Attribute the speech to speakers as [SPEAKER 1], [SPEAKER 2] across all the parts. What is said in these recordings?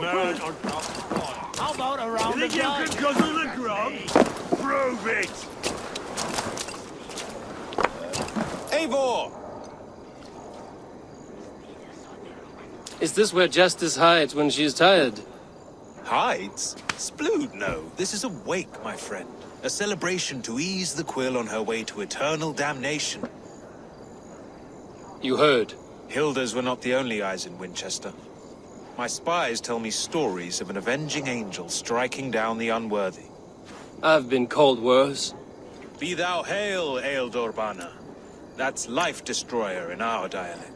[SPEAKER 1] Man,
[SPEAKER 2] How about a round
[SPEAKER 1] you
[SPEAKER 2] of
[SPEAKER 1] think you
[SPEAKER 2] dice?
[SPEAKER 1] can guzzle the grub? Prove it!
[SPEAKER 3] Eivor!
[SPEAKER 4] Is this where Justice hides when she's tired?
[SPEAKER 3] Hides? Splood, no. This is a wake, my friend. A celebration to ease the quill on her way to eternal damnation.
[SPEAKER 4] You heard.
[SPEAKER 3] Hilda's were not the only eyes in Winchester. My spies tell me stories of an avenging angel striking down the unworthy.
[SPEAKER 4] I've been called worse.
[SPEAKER 3] Be thou hail, Ealdor Bana. That's Life Destroyer in our dialect.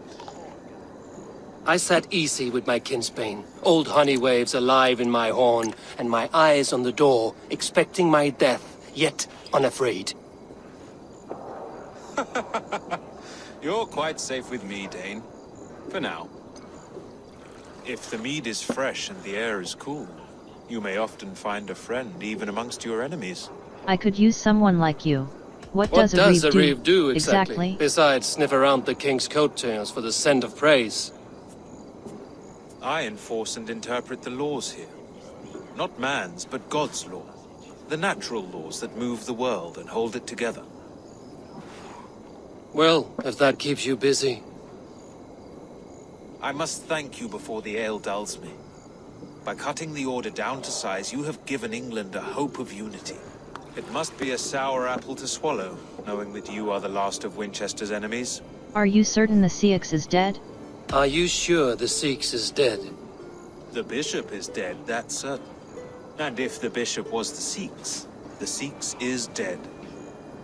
[SPEAKER 4] I sat easy with my kinsbane, old honey waves alive in my horn, and my eyes on the door, expecting my death, yet unafraid.
[SPEAKER 3] You're quite safe with me, Dane. For now. If the mead is fresh and the air is cool, you may often find a friend even amongst your enemies.
[SPEAKER 5] I could use someone like you. What
[SPEAKER 4] What does a
[SPEAKER 5] reeve
[SPEAKER 4] reeve do exactly? Besides sniff around the king's coattails for the scent of praise.
[SPEAKER 3] I enforce and interpret the laws here. Not man's, but God's law. The natural laws that move the world and hold it together.
[SPEAKER 4] Well, if that keeps you busy.
[SPEAKER 3] I must thank you before the ale dulls me. By cutting the order down to size, you have given England a hope of unity. It must be a sour apple to swallow, knowing that you are the last of Winchester's enemies.
[SPEAKER 5] Are you certain the Seax is dead?
[SPEAKER 4] Are you sure the Seax is dead?
[SPEAKER 3] The bishop is dead, that's certain. And if the bishop was the Seax is dead.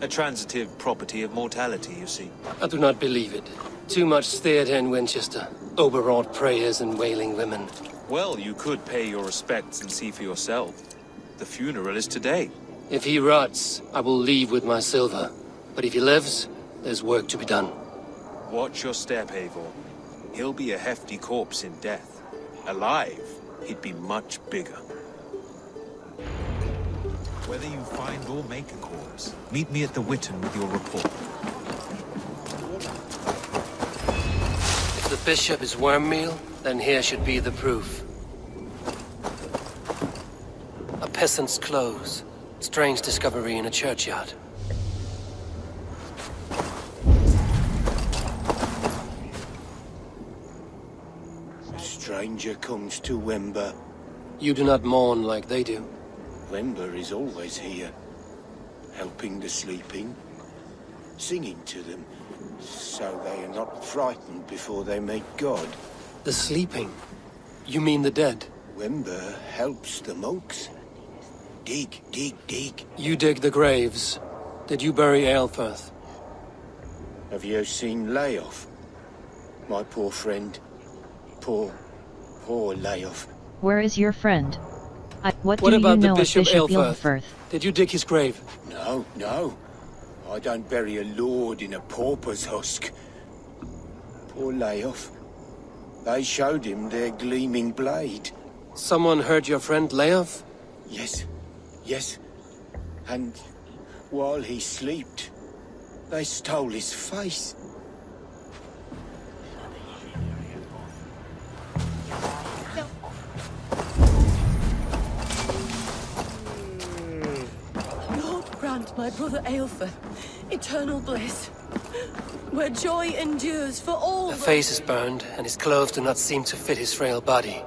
[SPEAKER 3] A transitive property of mortality, you see.
[SPEAKER 4] I do not believe it. Too much theatre in Winchester. Overwrought prayers and wailing women.
[SPEAKER 3] Well, you could pay your respects and see for yourself. The funeral is today.
[SPEAKER 4] If he rots, I will leave with my silver. But if he lives, there's work to be done.
[SPEAKER 3] Watch your step, Eivor. He'll be a hefty corpse in death. Alive, he'd be much bigger. Whether you find or make a corpse, meet me at the Witten with your report.
[SPEAKER 4] If the bishop is worm meal, then here should be the proof. A peasant's clothes. Strange discovery in a churchyard.
[SPEAKER 6] Stranger comes to Wember.
[SPEAKER 4] You do not mourn like they do.
[SPEAKER 6] Wember is always here, helping the sleeping, singing to them, so they are not frightened before they meet God.
[SPEAKER 4] The sleeping? You mean the dead?
[SPEAKER 6] Wember helps the monks. Dig, dig, dig.
[SPEAKER 4] You dig the graves. Did you bury Aelfirth?
[SPEAKER 6] Have you seen Layoff? My poor friend. Poor Layoff.
[SPEAKER 5] Where is your friend? What do
[SPEAKER 4] about
[SPEAKER 5] you
[SPEAKER 4] the
[SPEAKER 5] know
[SPEAKER 4] Bishop
[SPEAKER 5] of Bishop
[SPEAKER 4] Aelfirth? Did you dig his grave?
[SPEAKER 6] No. I don't bury a lord in a pauper's husk. Poor Layoff. They showed him their gleaming blade.
[SPEAKER 4] Someone heard your friend Leof?
[SPEAKER 6] Yes. And while he slept, they stole his face.
[SPEAKER 7] Lord grant my brother Aelfir eternal bliss, where joy endures for all.
[SPEAKER 4] The face is burned, and his clothes do not seem to fit his frail body.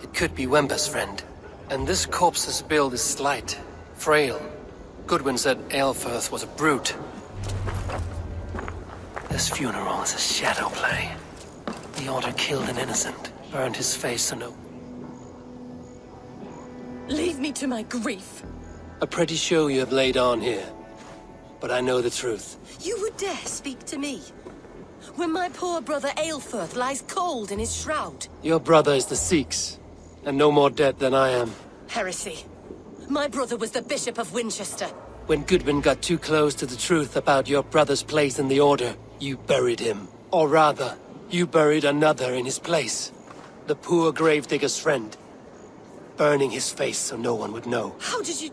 [SPEAKER 4] It could be Wember's friend. And this corpse's build is slight, frail. Goodwin said Aelfirth was a brute. This funeral is a shadow play. The order killed an innocent, burned his face so no...
[SPEAKER 7] Leave me to my grief.
[SPEAKER 4] A pretty show you have laid on here. But I know the truth.
[SPEAKER 7] You would dare speak to me, when my poor brother Aelfirth lies cold in his shroud?
[SPEAKER 4] Your brother is the Seax, and no more dead than I am.
[SPEAKER 7] Heresy. My brother was the Bishop of Winchester.
[SPEAKER 4] When Goodwin got too close to the truth about your brother's place in the Order, you buried him. Or rather, you buried another in his place. The poor gravedigger's friend. Burning his face so no one would know.
[SPEAKER 7] How did you...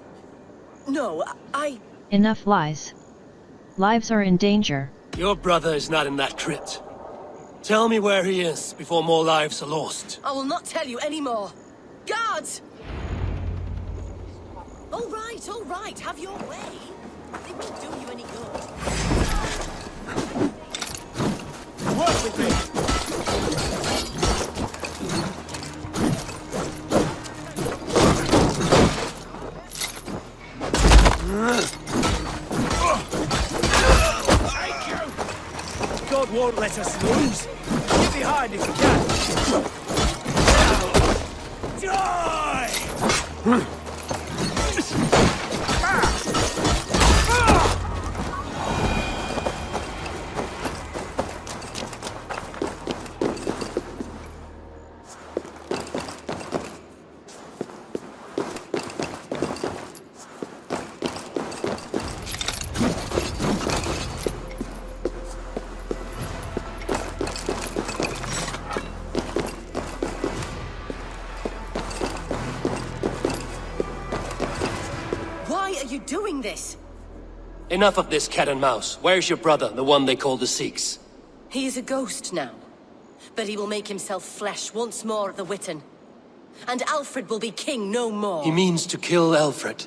[SPEAKER 7] No,
[SPEAKER 5] Enough lies. Lives are in danger.
[SPEAKER 4] Your brother is not in that crypt. Tell me where he is before more lives are lost.
[SPEAKER 7] I will not tell you any more. Guards! All right, have your way. They won't do you any good.
[SPEAKER 2] Work with me! God won't let us lose. Get behind if you can. Die!
[SPEAKER 7] Why are you doing this?
[SPEAKER 4] Enough of this cat and mouse. Where's your brother, the one they call the Seax?
[SPEAKER 7] He is a ghost now. But he will make himself flesh once more at the Witten. And Alfred will be king no more.
[SPEAKER 4] He means to kill Alfred.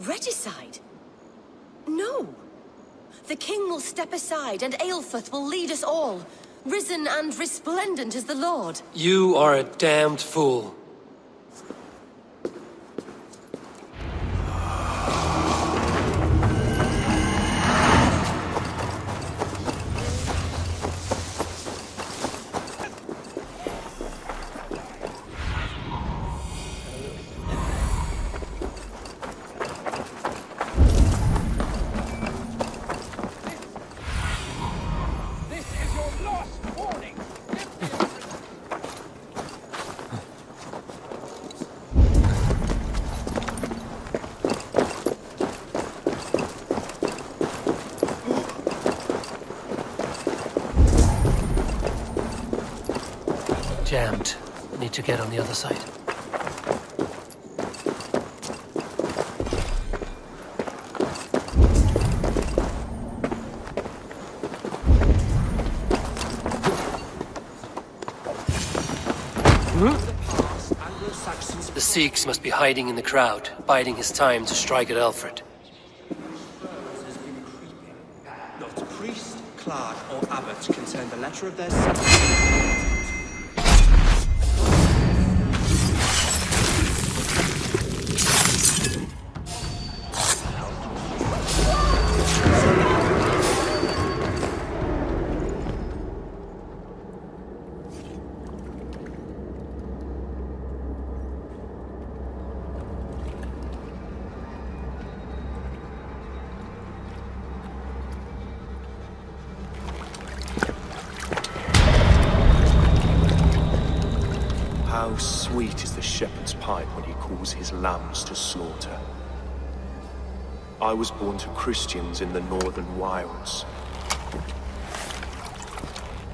[SPEAKER 7] Regicide? No. The king will step aside and Aelfrith will lead us all. Risen and resplendent as the Lord.
[SPEAKER 4] You are a damned fool. Jammed. Need to get on the other side. The Seax must be hiding in the crowd, biding his time to strike at Alfred.
[SPEAKER 8] Not priest, clerk, or abbot can send the letter of their
[SPEAKER 9] How sweet is the shepherd's pipe when he calls his lambs to slaughter. I was born to Christians in the northern wilds.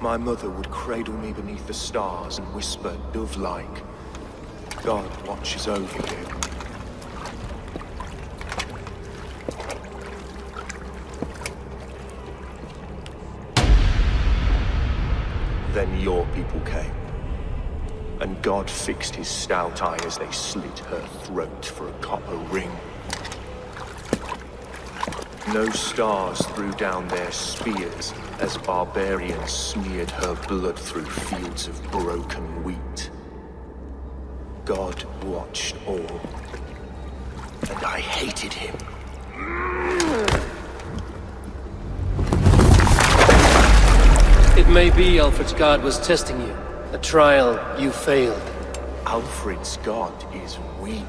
[SPEAKER 9] My mother would cradle me beneath the stars and whisper dove-like, God watches over you. Then your people came. And God fixed his stout eye as they slit her throat for a copper ring. No stars threw down their spears as barbarians smeared her blood through fields of broken wheat. God watched all, and I hated him.
[SPEAKER 4] It may be Alfred's God was testing you. A trial you failed.
[SPEAKER 9] Alfred's God is weak.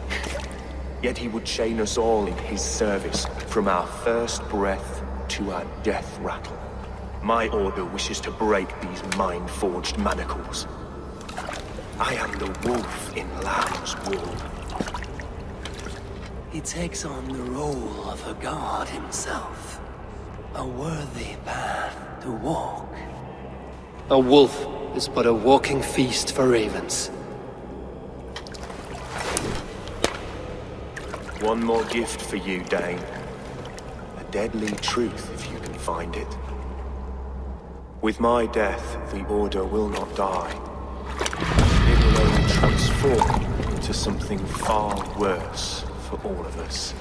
[SPEAKER 9] Yet he would chain us all in his service, from our first breath to our death rattle. My order wishes to break these mind-forged manacles. I am the wolf in lamb's wool.
[SPEAKER 4] He takes on the role of a god himself. A worthy path to walk. A wolf is but a walking feast for ravens.
[SPEAKER 9] One more gift for you, Dane. A deadly truth, if you can find it. With my death, the Order will not die. It will only transform into to something far worse for all of us.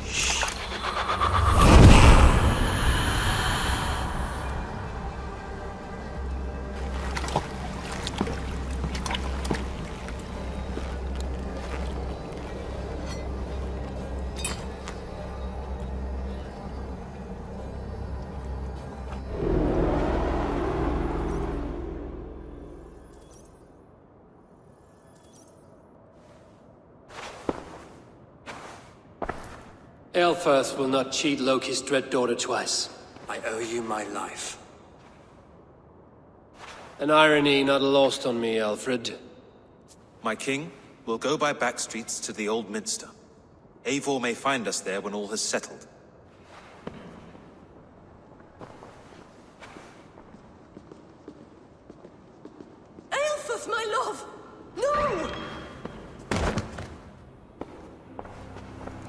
[SPEAKER 4] Aelfirth will not cheat Loki's dread daughter twice.
[SPEAKER 8] I owe you my life.
[SPEAKER 4] An irony not lost on me, Alfred.
[SPEAKER 3] My king, we'll go by back streets to the Old Minster. Eivor may find us there when all has settled.
[SPEAKER 7] Aelfirth, my love! No!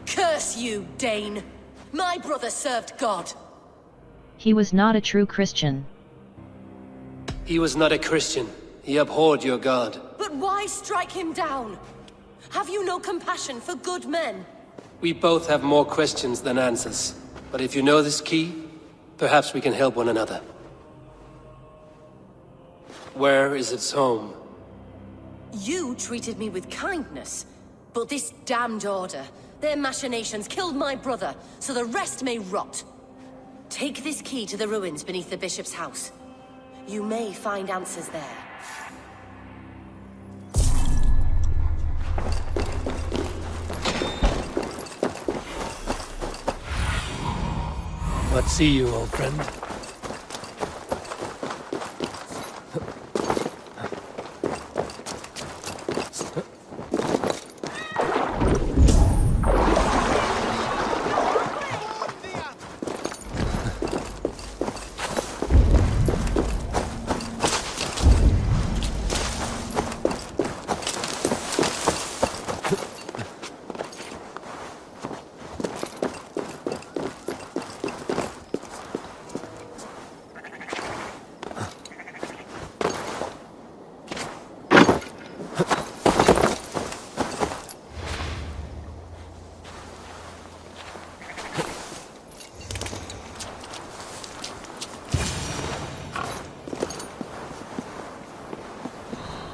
[SPEAKER 7] Curse you, Dane! My brother served God.
[SPEAKER 5] He was not a true Christian.
[SPEAKER 4] He was not a Christian. He abhorred your god.
[SPEAKER 7] But why strike him down? Have you no compassion for good men?
[SPEAKER 4] We both have more questions than answers. But if you know this key, perhaps we can help one another. Where is its home?
[SPEAKER 7] You treated me with kindness, but this damned order, their machinations killed my brother, so the rest may rot. Take this key to the ruins beneath the bishop's house. You may find answers there.
[SPEAKER 4] What see you, old friend?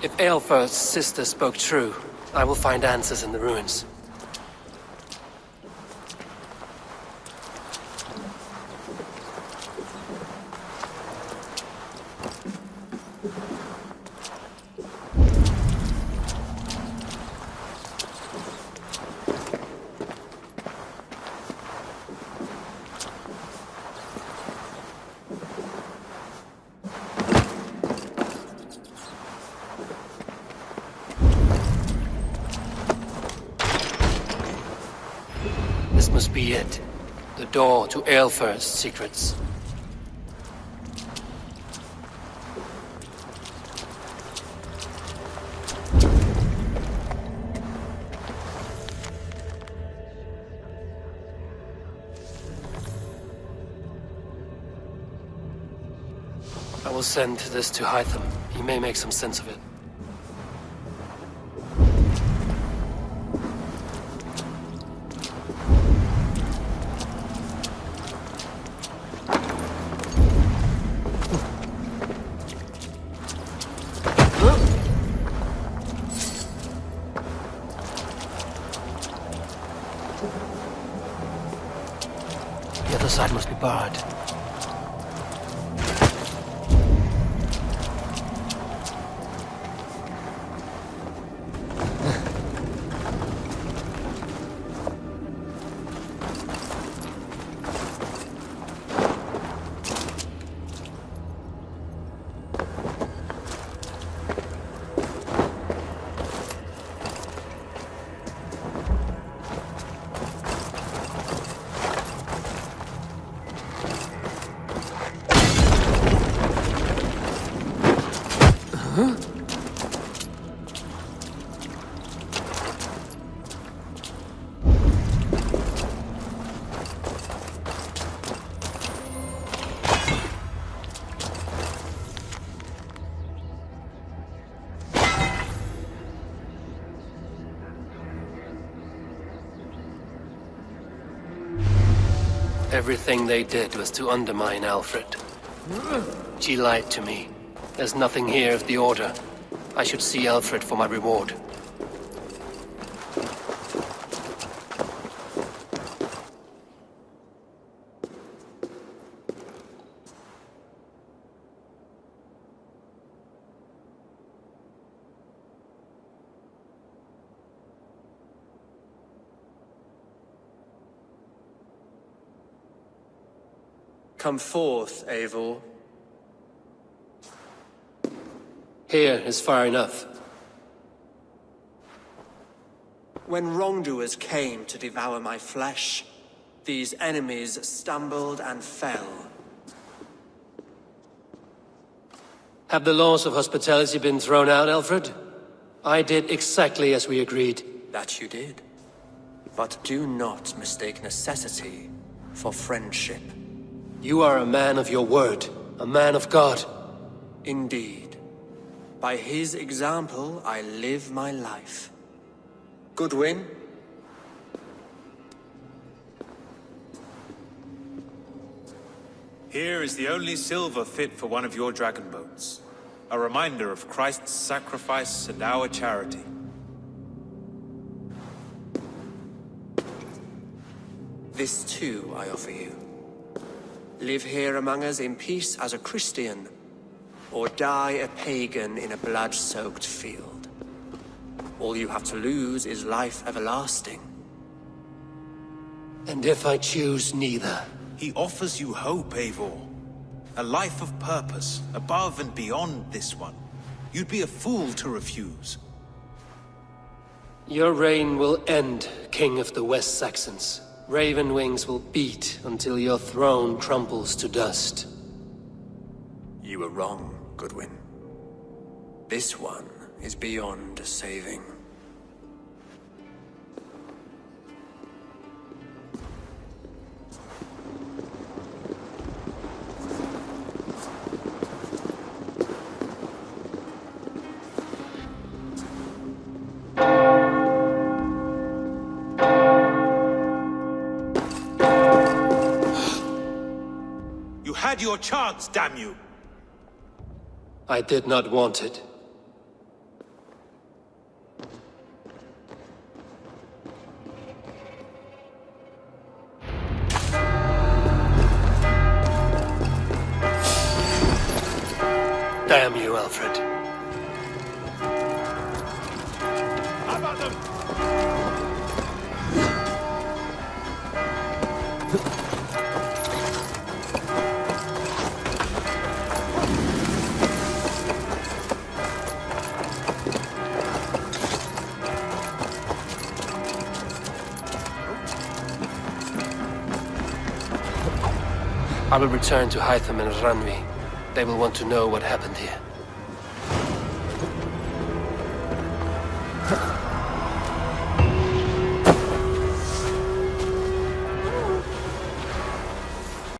[SPEAKER 4] If Aelfirth's sister spoke true, I will find answers in the ruins. This must be it. The door to Aelfirth's secrets. I will send this to Hytham. He may make some sense of it. The other side must be barred. Everything they did was to undermine Alfred. She lied to me. There's nothing here of the Order. I should see Alfred for my reward.
[SPEAKER 8] Come forth, Eivor.
[SPEAKER 4] Here is far enough.
[SPEAKER 8] When wrongdoers came to devour my flesh, these enemies stumbled and fell.
[SPEAKER 4] Have the laws of hospitality been thrown out, Alfred? I did exactly as we agreed.
[SPEAKER 8] That you did. But do not mistake necessity for friendship.
[SPEAKER 4] You are a man of your word, a man of God.
[SPEAKER 8] Indeed. By his example, I live my life. Goodwin?
[SPEAKER 3] Here is the only silver fit for one of your dragon boats. A reminder of Christ's sacrifice and our charity.
[SPEAKER 8] This too I offer you. Live here among us in peace as a Christian, or die a pagan in a blood-soaked field. All you have to lose is life everlasting.
[SPEAKER 4] And if I choose neither?
[SPEAKER 3] He offers you hope, Eivor. A life of purpose, above and beyond this one. You'd be a fool to refuse.
[SPEAKER 4] Your reign will end, King of the West Saxons. Raven wings will beat until your throne crumbles to dust.
[SPEAKER 8] You were wrong, Goodwin. This one is beyond saving.
[SPEAKER 3] You had your chance, damn you!
[SPEAKER 4] I did not want it. Damn you, Alfred.
[SPEAKER 1] How about them?
[SPEAKER 4] I will return to Hytham and Ranvi. They will want to know what happened here.